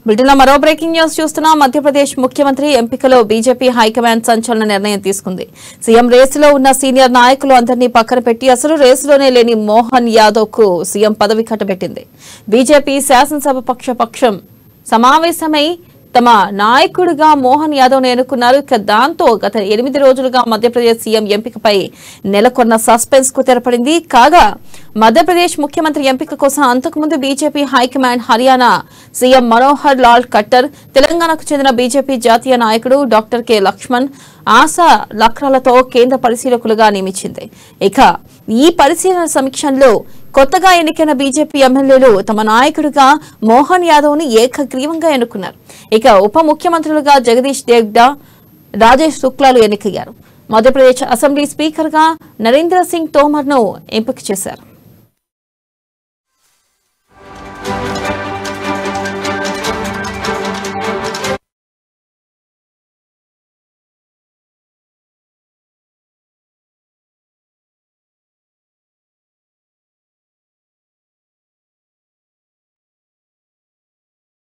బ్రిటన్లో మరో breaking news చూస్తున్నాం. మధ్యప్రదేశ్ ముఖ్యమంత్రి ఎంపికలో బీజేపీ హైకమాండ్ సంచలన నిర్ణయం తీసుకుంది. సీఎం రేసులో ఉన్న సీనియర్ నాయకులు అందరినీ పక్కన పెట్టి అసలు రేసులోనే లేని మోహన్ యాదవ్ కు సీఎం పదవి కట్టబెట్టింది. బీజేపీ శాసనసభ పక్షం సమావేశమై తమ నాయకుడిగా మోహన్ యాదవ్ ఎన్నుకున్నారు. దాంతో గత 8 రోజులుగా మధ్యప్రదేశ్ సీఎం ఎంపికపై నెలకొన్న సస్పెన్స్ కు తెరపడింది. కాగా మధ్యప్రదేశ్ ముఖ్యమంత్రి ఎంపిక కోసం అంతకుముందు BJP high command Haryana CM Manohar Lal Khattar, తెలంగాణకు చెందిన బీజేపీ జాతీయ నాయకుడు డాక్టర్ కె లక్ష్మణ్ ఆశా లక్రాలతో కేంద్ర పరిశీలకులుగా నియమించింది. ఇక ఈ పరిశీలన సమీక్షలో కొత్తగా ఎన్నికైన బీజేపీ ఎమ్మెల్యేలు తమ నాయకుడిగా మోహన్ యాదవ్ ను ఏకగ్రీవంగా ఎన్నుకున్నారు. ఇక ఉప ముఖ్యమంత్రులుగా జగదీష్ దేవ్డా, రాజేష్ శుక్లాలు ఎన్నికయ్యారు. మధ్యప్రదేశ్ అసెంబ్లీ స్పీకర్ గా నరేంద్ర సింగ్ తోమర్ ను ఎంపిక చేశారు.